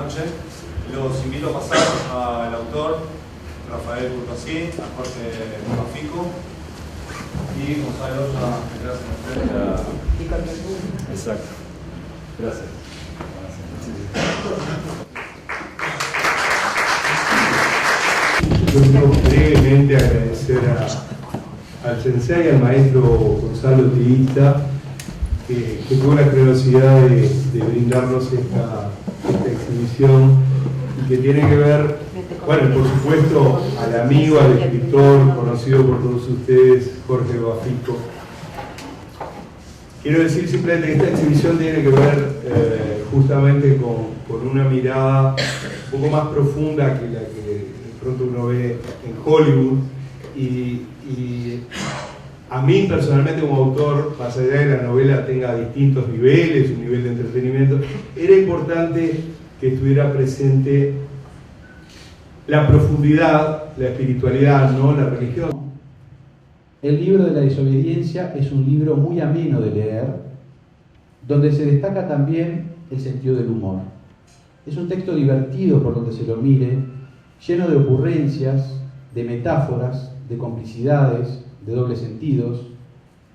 noche. Los invito a pasar al autor, Rafael Courtoisie, a Jorge Bafico y Gonzalo ya. Exacto. Gracias. Yo quiero brevemente agradecer al sensei, al maestro Gonzalo Tigista, que tuvo la generosidad de brindarnos esta exhibición y que tiene que ver, bueno, por supuesto, al amigo, al escritor, conocido por todos ustedes, Jorge Bafico. Quiero decir simplemente que esta exhibición tiene que ver justamente con una mirada un poco más profunda que la que de pronto uno ve en Hollywood y a mí personalmente como autor, más allá de que la novela tenga distintos niveles, un nivel de entretenimiento, era importante que estuviera presente la profundidad, la espiritualidad, ¿no? La religión. El libro de la desobediencia es un libro muy ameno de leer, donde se destaca también el sentido del humor. Es un texto divertido por donde se lo mire, lleno de ocurrencias, de metáforas, de complicidades, de dobles sentidos,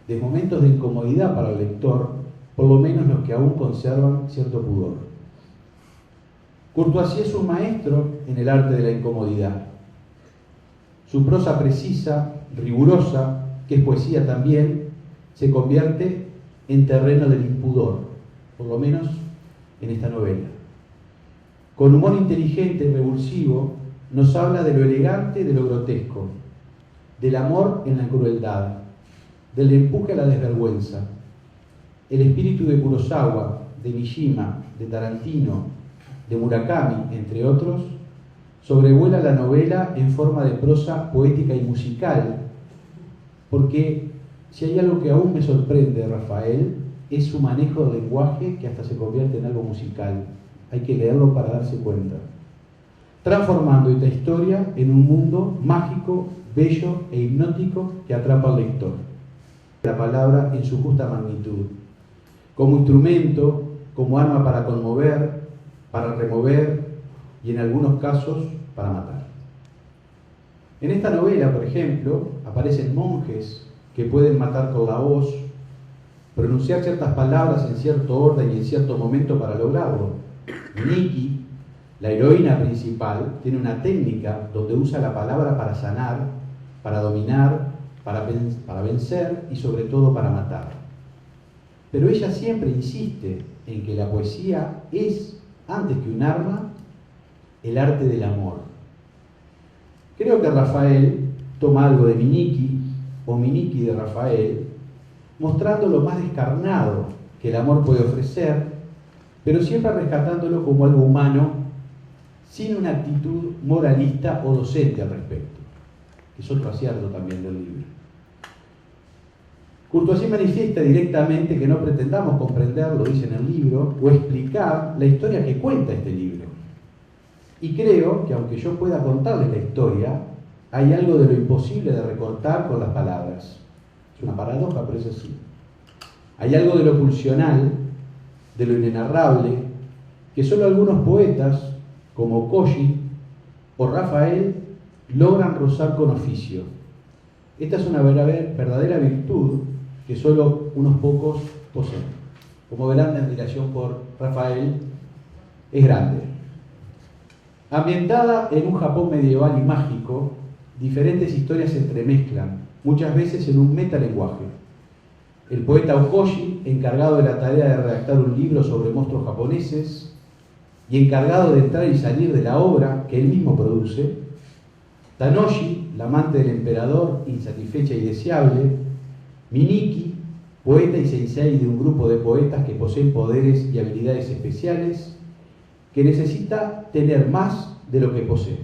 de momentos de incomodidad para el lector, por lo menos los que aún conservan cierto pudor. Courtoisie es un maestro en el arte de la incomodidad. Su prosa precisa, rigurosa, que es poesía también, se convierte en terreno del impudor, por lo menos en esta novela. Con humor inteligente y revulsivo, nos habla de lo elegante y de lo grotesco, del amor en la crueldad, del empuje a la desvergüenza. El espíritu de Kurosawa, de Mishima, de Tarantino, de Murakami, entre otros, sobrevuela la novela en forma de prosa poética y musical, porque si hay algo que aún me sorprende de Rafael, es su manejo del lenguaje que hasta se convierte en algo musical. Hay que leerlo para darse cuenta. Transformando esta historia en un mundo mágico, bello e hipnótico que atrapa al lector. La palabra en su justa magnitud. Como instrumento, como arma para conmover, para remover y en algunos casos para matar. En esta novela, por ejemplo, aparecen monjes que pueden matar con la voz, pronunciar ciertas palabras en cierto orden y en cierto momento para lograrlo. Nikki, la heroína principal, tiene una técnica donde usa la palabra para sanar, para dominar, para vencer y sobre todo para matar. Pero ella siempre insiste en que la poesía es, antes que un arma, el arte del amor. Creo que Rafael toma algo de Miniki o Miniki de Rafael, mostrando lo más descarnado que el amor puede ofrecer, pero siempre rescatándolo como algo humano, sin una actitud moralista o docente al respecto, que es otro acierto también del libro. Courtoisie manifiesta directamente que no pretendamos comprender, lo dice en el libro, o explicar la historia que cuenta este libro. Y creo que aunque yo pueda contarles la historia, hay algo de lo imposible de recortar con las palabras. Es una paradoja, pero es así. Hay algo de lo pulsional, de lo inenarrable, que solo algunos poetas, como Koji o Rafael, logran rozar con oficio. Esta es una verdadera virtud que solo unos pocos poseen. Como verán, la admiración por Rafael es grande. Ambientada en un Japón medieval y mágico, diferentes historias se entremezclan, muchas veces en un metalenguaje. El poeta Okoshi, encargado de la tarea de redactar un libro sobre monstruos japoneses y encargado de entrar y salir de la obra que él mismo produce. Tanoshi, la amante del emperador, insatisfecha y deseable. Miniki, poeta y sensei de un grupo de poetas que poseen poderes y habilidades especiales, que necesita tener más de lo que posee.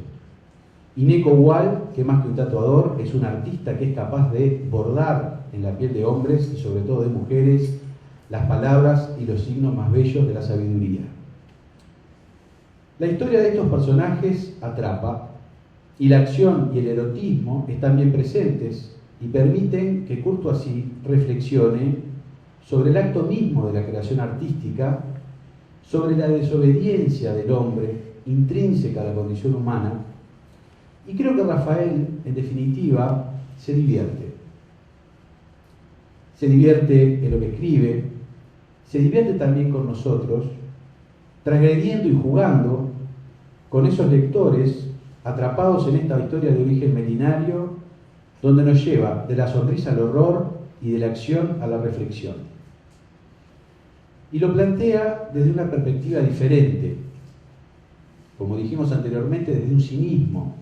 Y Neko Wal, que más que un tatuador, es un artista que es capaz de bordar en la piel de hombres y sobre todo de mujeres las palabras y los signos más bellos de la sabiduría. La historia de estos personajes atrapa, y la acción y el erotismo están bien presentes y permiten que Courtoisie reflexione sobre el acto mismo de la creación artística, sobre la desobediencia del hombre intrínseca a la condición humana, y creo que Rafael, en definitiva, se divierte. Se divierte en lo que escribe, se divierte también con nosotros, transgrediendo y jugando con esos lectores atrapados en esta historia de origen milenario, donde nos lleva de la sonrisa al horror y de la acción a la reflexión. Y lo plantea desde una perspectiva diferente, como dijimos anteriormente, desde un cinismo,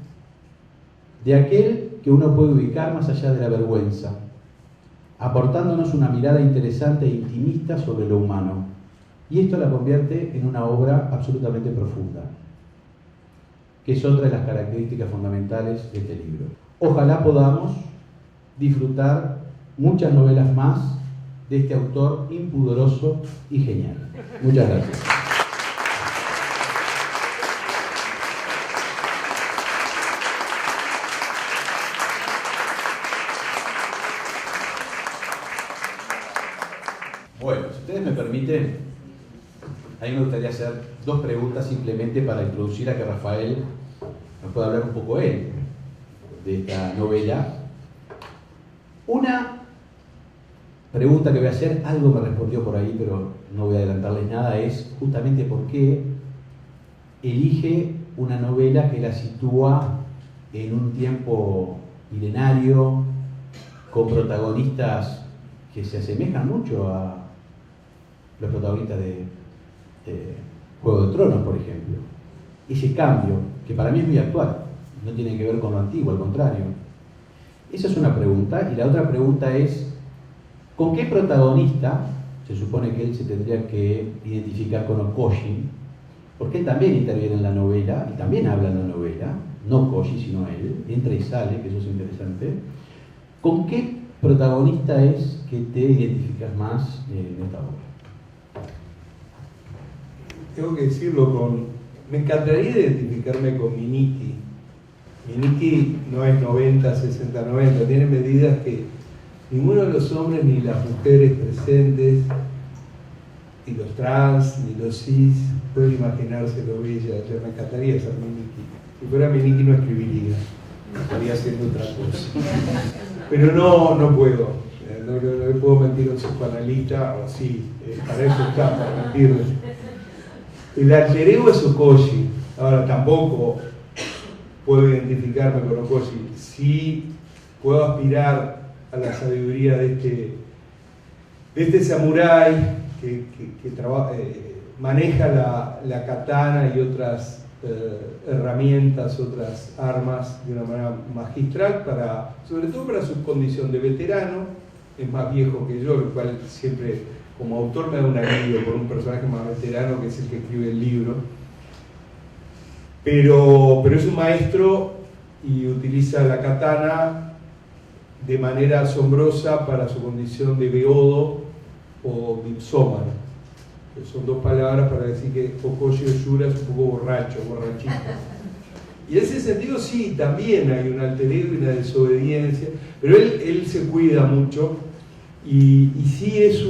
de aquel que uno puede ubicar más allá de la vergüenza, aportándonos una mirada interesante e intimista sobre lo humano. Y esto la convierte en una obra absolutamente profunda, que es otra de las características fundamentales de este libro. Ojalá podamos disfrutar muchas novelas más de este autor impudoroso y genial. Muchas gracias. Bueno, si ustedes me permiten, a mí me gustaría hacer dos preguntas simplemente para introducir a que Rafael nos pueda hablar un poco él de esta novela. Una pregunta que voy a hacer, algo me respondió por ahí, pero no voy a adelantarles nada, es justamente por qué elige una novela que la sitúa en un tiempo milenario, con protagonistas que se asemejan mucho a los protagonistas de Juego de Tronos, por ejemplo. Ese cambio, que para mí es muy actual, no tiene que ver con lo antiguo, al contrario. Esa es una pregunta, y la otra pregunta es, ¿con qué protagonista se supone que él se tendría que identificar con Okoye? Porque él también interviene en la novela, y también habla en la novela, no Okoye, sino él, entra y sale, que eso es interesante. ¿Con qué protagonista es que te identificas más en esta obra? Tengo que decirlo me encantaría identificarme con Miniki. Miniki no es 90, 60, 90, tiene medidas que ninguno de los hombres ni las mujeres presentes, ni los trans, ni los cis, pueden imaginarse lo bella. Yo me encantaría ser Miniki. Si fuera Miniki no escribiría, estaría haciendo otra cosa. Pero no puedo. No le puedo mentir a un psicoanalista, o sí, para eso está, para mentirles. El alter ego es Okoye. Ahora, tampoco puedo identificarme con Okoye. Sí puedo aspirar a la sabiduría de este samurái que maneja la katana y otras herramientas, otras armas de una manera magistral, sobre todo para su condición de veterano. Es más viejo que yo, lo cual siempre como autor me da un alivio por un personaje más veterano que es el que escribe el libro. Pero es un maestro y utiliza la katana de manera asombrosa para su condición de beodo o dipsómano, que son dos palabras para decir que Okoye Yura es un poco borrachito. Y en ese sentido sí, también hay un alter ego y una desobediencia, pero él se cuida mucho y sí es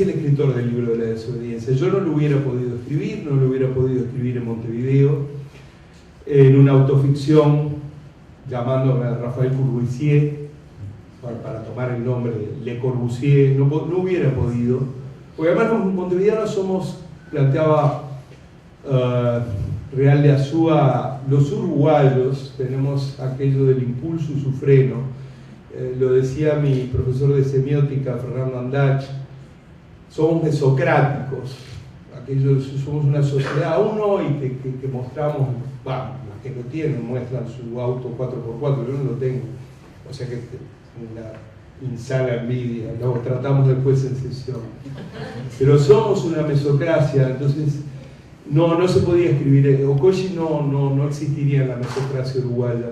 el escritor del libro de la desobediencia. Yo no lo hubiera podido escribir, en Montevideo, en una autoficción llamándome a Rafael Courvoisier, para tomar el nombre de Le Corbusier, no hubiera podido, porque además los montevideanos somos, planteaba Real de Azúa, los uruguayos tenemos aquello del impulso y su freno. Lo decía mi profesor de semiótica, Fernando Andach, somos mesocráticos, somos una sociedad aún hoy que mostramos, bueno, los que lo tienen muestran su auto 4x4, yo no lo tengo, o sea que una insana envidia, lo tratamos después en sesión, pero somos una mesocracia, entonces no se podía escribir, Okoye no existiría en la mesocracia uruguaya,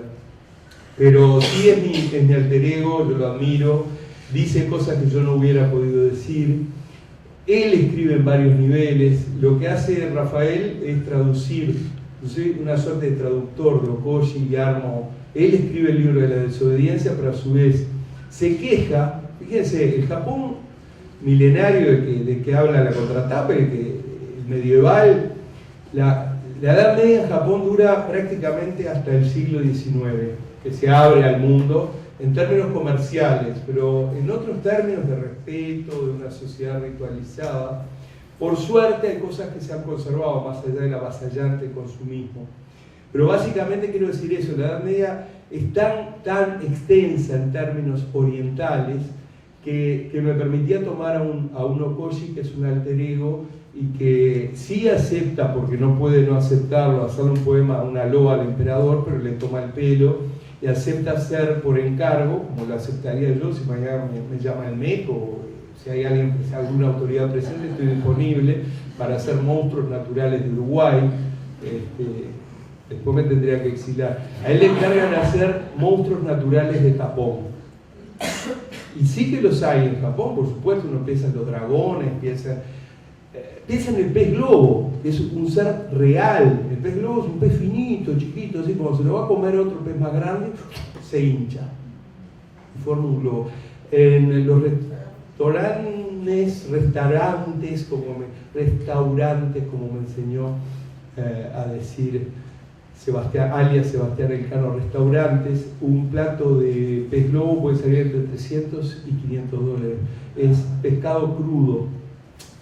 pero sí es mi alter ego, yo lo admiro, dice cosas que yo no hubiera podido decir, él escribe en varios niveles, lo que hace Rafael es traducir, yo soy una suerte de traductor de Okoye y armo, él escribe el libro de la desobediencia, pero a su vez se queja, fíjense, el Japón milenario de que habla la contratapa, el medieval. La Edad Media en Japón dura prácticamente hasta el siglo XIX, que se abre al mundo en términos comerciales, pero en otros términos de respeto, de una sociedad ritualizada. Por suerte hay cosas que se han conservado más allá del avasallante consumismo. Pero básicamente quiero decir eso, la Edad Media es tan extensa en términos orientales que me permitía tomar a un Okoshi, que es un alter ego, y que sí acepta, porque no puede no aceptarlo, hacerle un poema, una loa al emperador, pero le toma el pelo, y acepta hacer por encargo, como lo aceptaría yo si mañana me llama el MEC, o si hay alguna autoridad presente, estoy disponible para hacer monstruos naturales de Uruguay. Después me tendría que exiliar. A él le encargan de hacer monstruos naturales de Japón. Y sí que los hay en Japón, por supuesto. Uno piensa en los dragones, piensa en el pez globo, que es un ser real. El pez globo es un pez finito, chiquito, así como se lo va a comer otro pez más grande, se hincha y forma un globo. En los restaurantes, como me enseñó a decir alias Sebastián Elcano, restaurantes, un plato de pez globo puede salir entre 300 y 500 dólares. Es pescado crudo,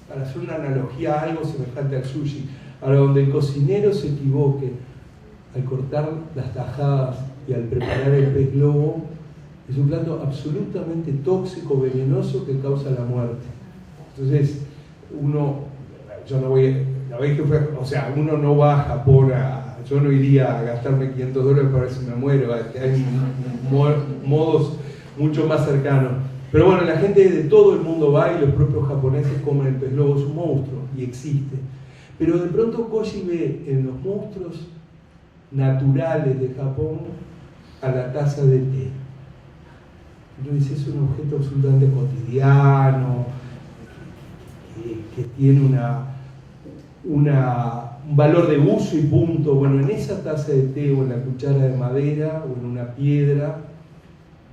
para hacer una analogía a algo semejante al sushi. Ahora, donde el cocinero se equivoque al cortar las tajadas y al preparar el pez globo, es un plato absolutamente tóxico, venenoso, que causa la muerte. Entonces, uno no va a Japón yo no iría a gastarme 500 dólares para ver si me muero. Hay modos mucho más cercanos. Pero bueno, la gente de todo el mundo va y los propios japoneses comen el pez globo, es un monstruo y existe. Pero de pronto Koji ve en los monstruos naturales de Japón a la taza de té. Entonces es un objeto absolutamente cotidiano, que tiene un valor de uso y punto. Bueno, en esa taza de té o en la cuchara de madera o en una piedra,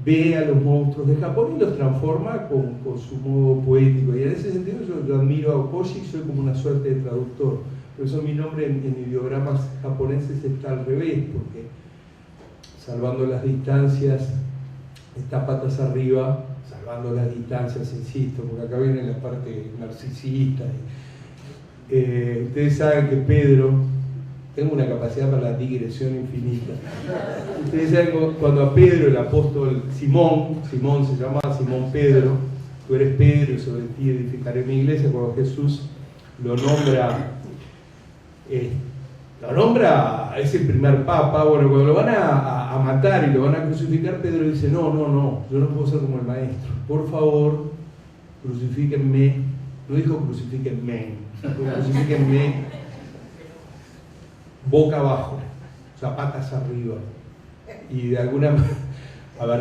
ve a los monstruos de Japón y los transforma con su modo poético. Y en ese sentido yo admiro a Okoshi, soy como una suerte de traductor. Por eso mi nombre en ideogramas japoneses está al revés, porque salvando las distancias está patas arriba, salvando las distancias, insisto, porque acá viene la parte narcisista. Ustedes saben que Pedro, tengo una capacidad para la digresión infinita. Ustedes saben cuando a Pedro, el apóstol Simón se llamaba Simón Pedro, tú eres Pedro y sobre ti edificaré mi iglesia, cuando Jesús lo nombra, es el primer papa. Bueno, cuando lo van a matar y lo van a crucificar, Pedro dice, no, yo no puedo ser como el maestro, por favor, crucifíquenme. No dijo crucifíquenme, crucifíquenme boca abajo, o sea, patas arriba. Y de alguna manera,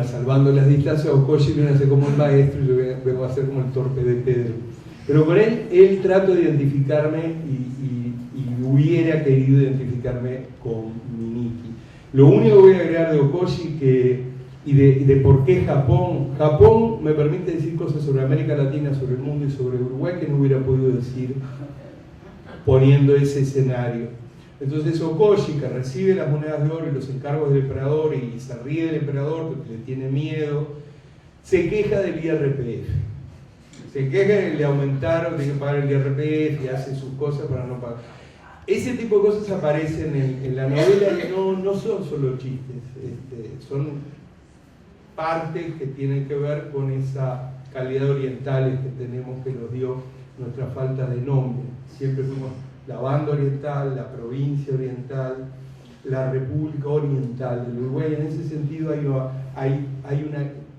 salvando las distancias, Okoshi viene a ser como el maestro y yo vengo a ser como el torpe de Pedro. Pero con él trato de identificarme y hubiera querido identificarme con Miniki. Lo único que voy a agregar de Okoshi y de por qué Japón me permite decir cosas sobre América Latina, sobre el mundo y sobre Uruguay que no hubiera podido decir poniendo ese escenario. Entonces Okoshi, que recibe las monedas de oro y los encargos del emperador y se ríe del emperador porque le tiene miedo, se queja del IRPF. Se queja de que le aumentaron, tiene que pagar el IRPF y hace sus cosas para no pagar. Ese tipo de cosas aparecen en la novela y no son solo chistes, son partes que tienen que ver con esa calidad oriental que tenemos, que nos dio nuestra falta de nombre. Siempre fuimos la banda oriental, la provincia oriental, la república oriental del Uruguay. En ese sentido hay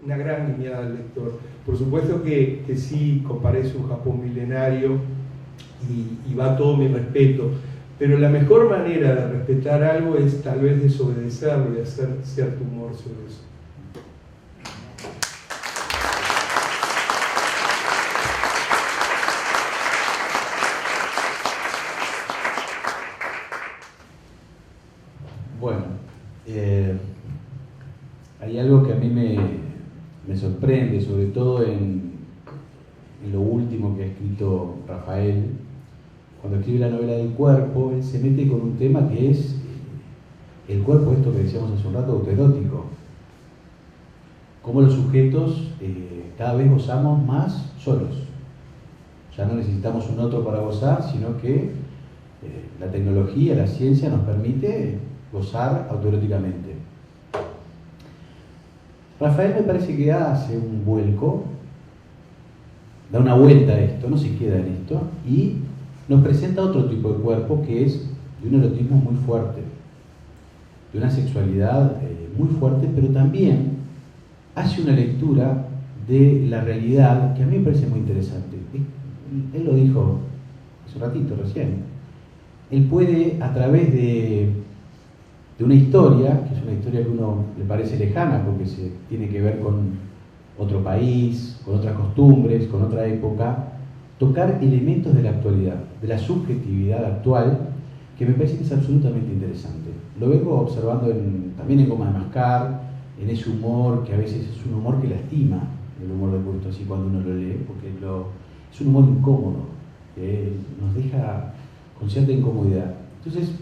una gran mirada del lector. Por supuesto que sí comparece un Japón milenario y va todo mi respeto, pero la mejor manera de respetar algo es tal vez desobedecerlo y hacer cierto humor sobre eso. Bueno, hay algo que a mí me sorprende, sobre todo en en lo último que ha escrito Rafael. Cuando escribe la novela del cuerpo, él se mete con un tema que es el cuerpo, esto que decíamos hace un rato, autoerótico. Cómo los sujetos cada vez gozamos más solos. Ya no necesitamos un otro para gozar, sino que la tecnología, la ciencia nos permite gozar autoeróticamente. Rafael me parece que hace un vuelco, da una vuelta a esto, no se queda en esto, y nos presenta otro tipo de cuerpo que es de un erotismo muy fuerte, de una sexualidad muy fuerte, pero también hace una lectura de la realidad que a mí me parece muy interesante. Él lo dijo hace un ratito recién. Él puede, a través de una historia, que es una historia que a uno le parece lejana porque se tiene que ver con otro país, con otras costumbres, con otra época, tocar elementos de la actualidad, de la subjetividad actual, que me parece que es absolutamente interesante. Lo vengo observando también en Goma de Mascar, en ese humor que a veces es un humor que lastima, el humor de Burtosí cuando uno lo lee, porque es un humor incómodo, que nos deja con cierta incomodidad. Entonces,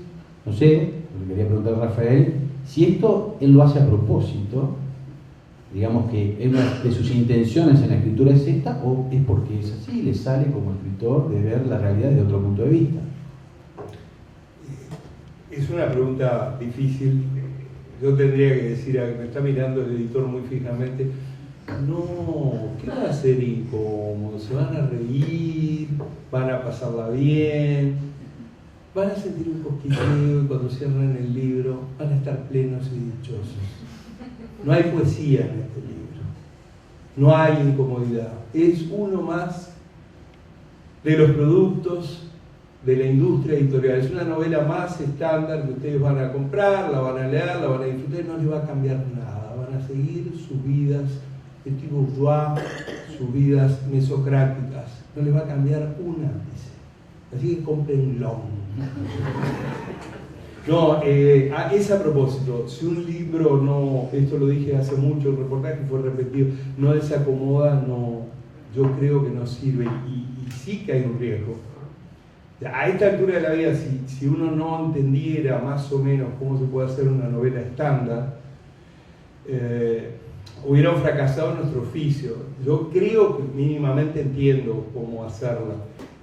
no sé, lo que quería preguntar a Rafael, si esto él lo hace a propósito, digamos que una de sus intenciones en la escritura es esta, o es porque es así, le sale como escritor de ver la realidad desde otro punto de vista. Es una pregunta difícil. Yo tendría que decir, me está mirando el editor muy fijamente, no, ¿qué va a ser incómodo? Se van a reír, van a pasarla bien, van a sentir un cosquilleo y cuando cierran el libro van a estar plenos y dichosos. No hay poesía en este libro, no hay incomodidad, es uno más de los productos de la industria editorial. Es una novela más estándar que ustedes van a comprar, la van a leer, la van a disfrutar y no les va a cambiar nada. Van a seguir sus vidas de tipo bourgeois, sus vidas mesocráticas. No les va a cambiar un ápice. Así que comprenlo. No, es a propósito. Si un libro no, esto lo dije hace mucho, el reportaje fue repetido, no desacomoda, no, yo creo que no sirve y sí que hay un riesgo. A esta altura de la vida, si uno no entendiera más o menos cómo se puede hacer una novela estándar, hubiera fracasado nuestro oficio. Yo creo que mínimamente entiendo cómo hacerla.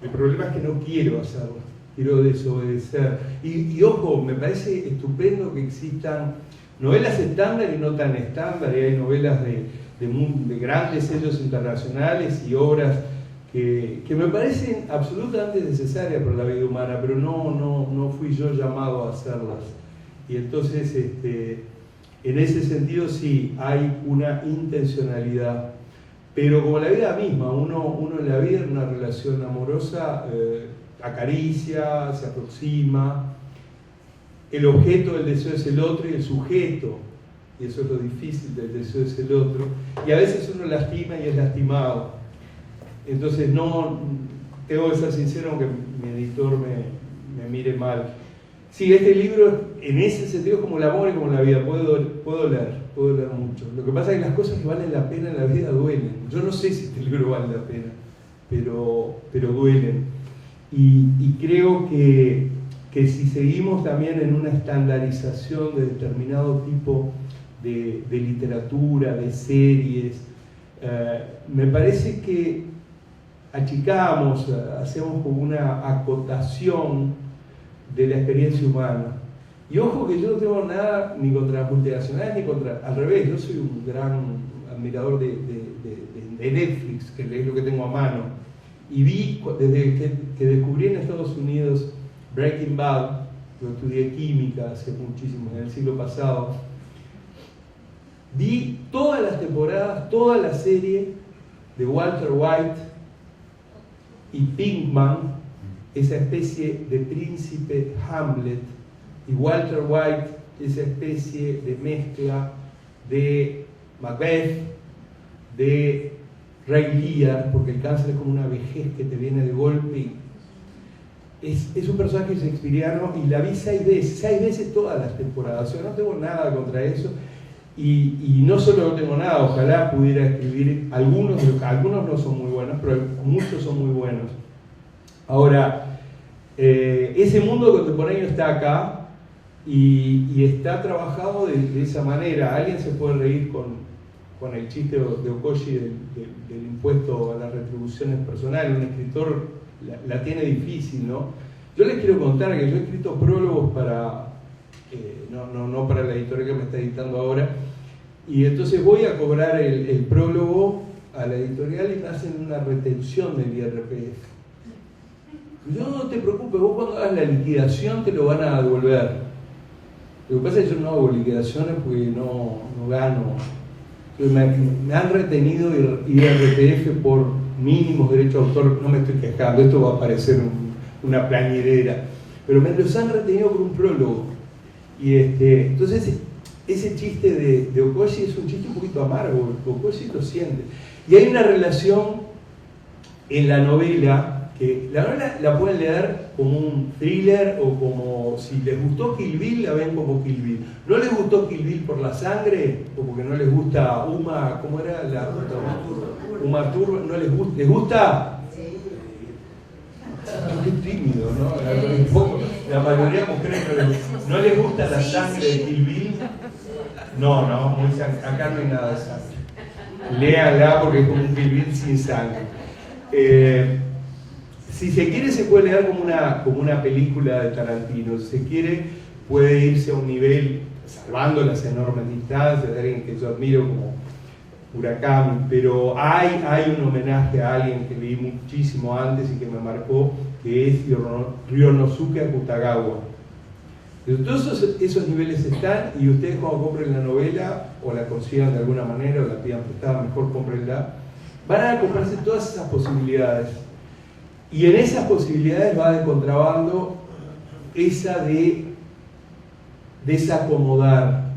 El problema es que no quiero hacerla, quiero desobedecer. Y ojo, me parece estupendo que existan novelas estándar y no tan estándar, y hay novelas de grandes sellos internacionales y obras que me parecen absolutamente necesarias para la vida humana, pero no fui yo llamado a hacerlas. Y entonces, en ese sentido sí, hay una intencionalidad. Pero como la vida misma, uno en la vida, en una relación amorosa, acaricia, se aproxima. El objeto del deseo es el otro y el sujeto, y eso es lo difícil del deseo, es el otro. Y a veces uno lastima y es lastimado. Entonces no, tengo que ser sincero aunque mi editor me mire mal. Sí, este libro en ese sentido es como el amor y como la vida, puedo leer mucho. Lo que pasa es que las cosas que valen la pena en la vida duelen. Yo no sé si este libro vale la pena, pero duelen. Y creo que si seguimos también en una estandarización de determinado tipo de literatura, de series, me parece que achicamos, hacemos como una acotación de la experiencia humana. Y ojo que yo no tengo nada ni contra las multinacionales ni contra, al revés, yo soy un gran admirador de Netflix, que es lo que tengo a mano. Y vi, desde que descubrí en Estados Unidos Breaking Bad, yo estudié química hace muchísimo, en el siglo pasado, vi todas las temporadas, toda la serie de Walter White y Pinkman, esa especie de príncipe Hamlet, y Walter White, esa especie de mezcla de Macbeth, de Ray Lear, porque el cáncer es como una vejez que te viene de golpe. Es un personaje shakespeariano y la vi 6 veces todas las temporadas, o sea, no tengo nada contra eso. Y no solo no tengo nada, ojalá pudiera escribir algunos no son muy buenos, pero muchos son muy buenos. Ahora, ese mundo contemporáneo está acá y está trabajado de esa manera. Alguien se puede reír con el chiste de Okoshi del impuesto a las retribuciones personales. Un escritor la tiene difícil, ¿no? Yo les quiero contar que yo he escrito prólogos para, no para la editorial que me está editando ahora, y entonces voy a cobrar el prólogo a la editorial y me hacen una retención del IRPF. No te preocupes, vos cuando hagas la liquidación te lo van a devolver. Lo que pasa es que yo no hago liquidaciones porque no gano. Me han retenido IRPF por mínimos derechos de autor, no me estoy quejando, esto va a parecer una plañidera, pero me los han retenido por un prólogo. Y entonces ese chiste de Okoshi es un chiste un poquito amargo, Okoshi lo siente. Y hay una relación en la novela, que la novela la pueden leer como un thriller o como, si les gustó Kill Bill, la ven como Kill Bill. ¿No les gustó Kill Bill por la sangre? O porque no les gusta Uma, ¿cómo era? Uma Thurman, ¿no les gusta? ¿Les gusta? Qué tímido, ¿no? La mayoría de mujeres no les gusta la sangre de Kill Bill. No, acá no hay nada de sangre. Léanla porque es como un Kill Bill sin sangre. Si se quiere, se puede leer como una película de Tarantino. Si se quiere, puede irse a un nivel, salvando las enormes distancias, de alguien que yo admiro como Murakami, pero hay un homenaje a alguien que leí muchísimo antes y que me marcó, que es Ryonosuke Akutagawa. Todos esos niveles están, y ustedes cuando compren la novela, o la consigan de alguna manera, o la pidan prestada, mejor cómprenla, van a comprarse todas esas posibilidades. Y en esas posibilidades va de contrabando esa de desacomodar,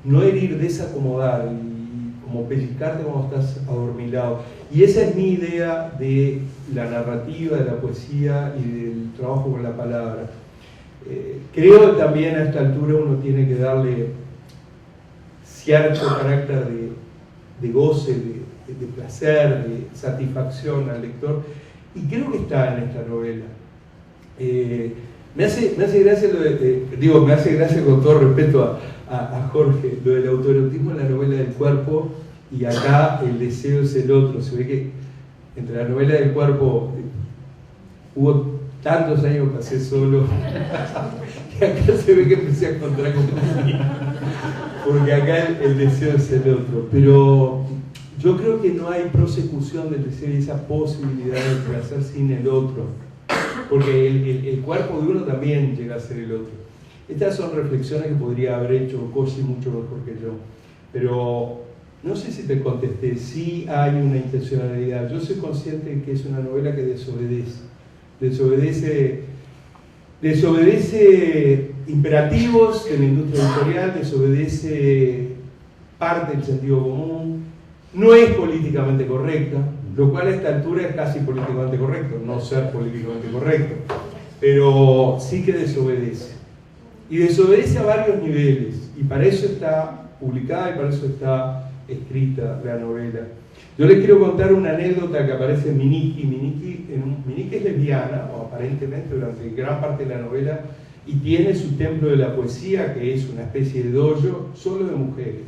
no herir, desacomodar, y como pellizcarte cuando estás adormilado. Y esa es mi idea de la narrativa, de la poesía y del trabajo con la palabra. Creo que también a esta altura uno tiene que darle cierto carácter de goce, de placer, de satisfacción al lector, y creo que está en esta novela. Me hace gracia me hace gracia, con todo respeto a Jorge, lo del autoerotismo en la novela del cuerpo, y acá el deseo es el otro. Se ve que entre la novela del cuerpo hubo tantos años que pasé solo, que acá se ve que empecé a encontrar compañía, porque acá el deseo es el otro. Pero yo creo que no hay prosecución del deseo y esa posibilidad de placer sin el otro, porque el cuerpo de uno también llega a ser el otro. Estas son reflexiones que podría haber hecho Okoshi mucho mejor que yo, pero no sé si te contesté. Sí hay una intencionalidad. Yo soy consciente de que es una novela que desobedece imperativos de la industria editorial, desobedece parte del sentido común, no es políticamente correcta, lo cual a esta altura es casi políticamente correcto, no ser políticamente correcto, pero sí que desobedece. Y desobedece a varios niveles, y para eso está publicada y para eso está escrita la novela. Yo les quiero contar una anécdota que aparece en Miniki. Miniki es lesbiana, o aparentemente durante gran parte de la novela, y tiene su templo de la poesía, que es una especie de dojo solo de mujeres.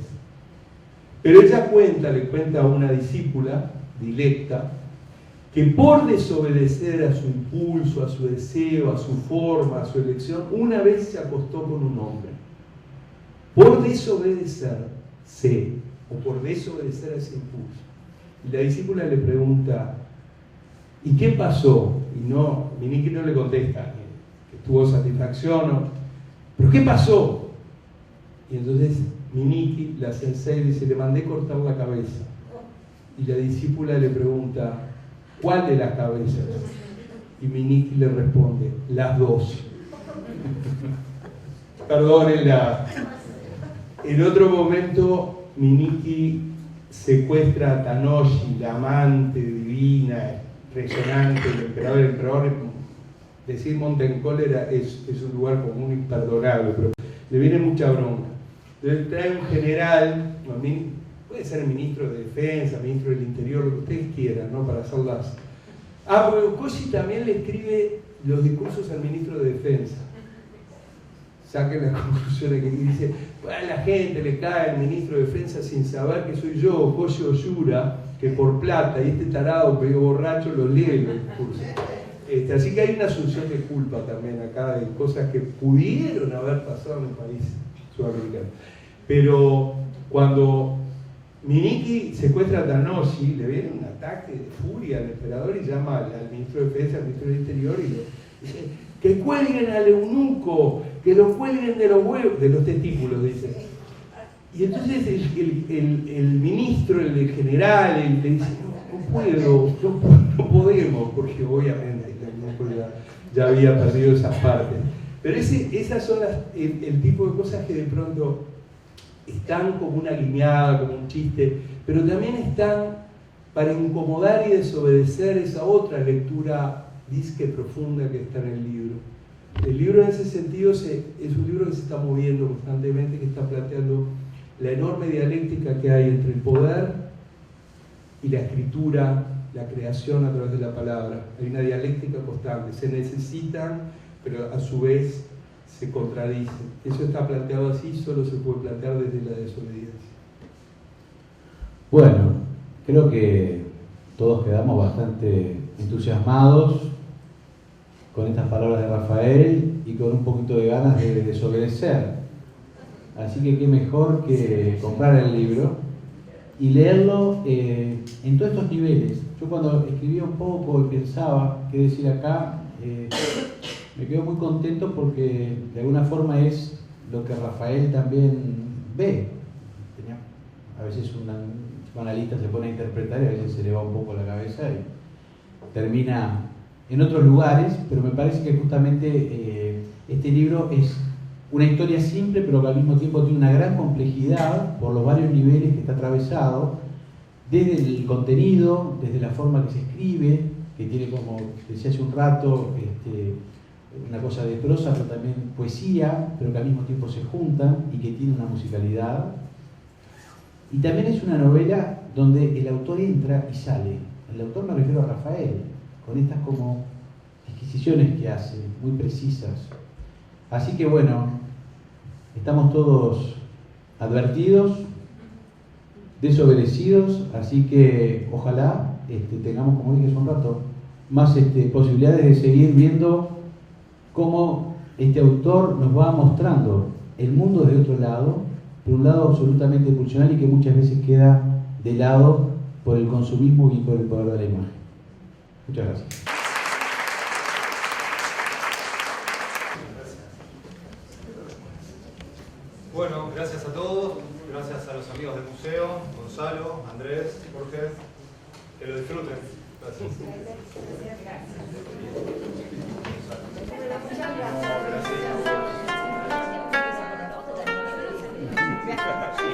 Pero ella le cuenta a una discípula, Dilecta, que por desobedecer a su impulso, a su deseo, a su forma, a su elección, una vez se acostó con un hombre. Por desobedecerse, o por desobedecer a ese impulso. Y la discípula le pregunta, ¿y qué pasó? Y Miniki no le contesta que tuvo satisfacción, ¿no? ¿Pero qué pasó? Y entonces Miniki, la sensei, dice, le mandé cortar la cabeza. Y la discípula le pregunta, ¿cuál de las cabezas? Y Miniki le responde, las dos. Perdónenla. En otro momento, Miniki secuestra a Tanoshi, la amante divina, resonante del emperador. El emperador, decir monta en cólera es un lugar común imperdonable, pero le viene mucha bronca. Entonces trae un general, puede ser el ministro de Defensa, ministro del Interior, lo que ustedes quieran, ¿no? Para hacerlas. Porque Cossi también le escribe los discursos al ministro de Defensa. Saquen las conclusiones que dice, bueno, a la gente le cae el ministro de Defensa sin saber que soy yo, José Ollura, que por plata, y este tarado medio borracho lo lee los discursos. Así que hay una asunción de culpa también acá de cosas que pudieron haber pasado en el país sudamericano. Pero cuando Miniki secuestra a Tannosi, le viene un ataque de furia al emperador y llama al ministro de Defensa, al ministro del Interior y le dice que cuelguen al eunuco, que lo cuelguen de los huevos, de los testículos, dice. Y entonces el ministro, el general, le dice, no podemos, porque obviamente ya había perdido esas partes. Pero esas son el tipo de cosas que de pronto están como una guiñada, como un chiste, pero también están para incomodar y desobedecer esa otra lectura disque profunda que está en el libro. El libro en ese sentido es un libro que se está moviendo constantemente, que está planteando la enorme dialéctica que hay entre el poder y la escritura, la creación a través de la palabra. Hay una dialéctica constante, se necesitan, pero a su vez se contradicen. Eso está planteado así, solo se puede plantear desde la desobediencia. Bueno, creo que todos quedamos bastante entusiasmados con estas palabras de Rafael y con un poquito de ganas de desobedecer. Así que qué mejor que comprar el libro y leerlo en todos estos niveles. Yo cuando escribía un poco y pensaba qué decir acá, me quedo muy contento porque de alguna forma es lo que Rafael también ve. A veces un analista se pone a interpretar y a veces se le va un poco la cabeza y termina en otros lugares, pero me parece que justamente este libro es una historia simple, pero que al mismo tiempo tiene una gran complejidad por los varios niveles que está atravesado, desde el contenido, desde la forma que se escribe, que tiene, como decía hace un rato, una cosa de prosa, pero también poesía, pero que al mismo tiempo se juntan y que tiene una musicalidad. Y también es una novela donde el autor entra y sale. El autor me refiero a Rafael, con estas como disquisiciones que hace, muy precisas. Así que bueno, estamos todos advertidos, desobedecidos, así que ojalá tengamos, como dije hace un rato, más posibilidades de seguir viendo cómo este autor nos va mostrando el mundo de otro lado, por un lado absolutamente pulsional y que muchas veces queda de lado por el consumismo y por el poder de la imagen. Muchas gracias. Bueno, gracias a todos, gracias a los amigos del museo, Gonzalo, Andrés, Jorge, que lo disfruten. Gracias. Gracias.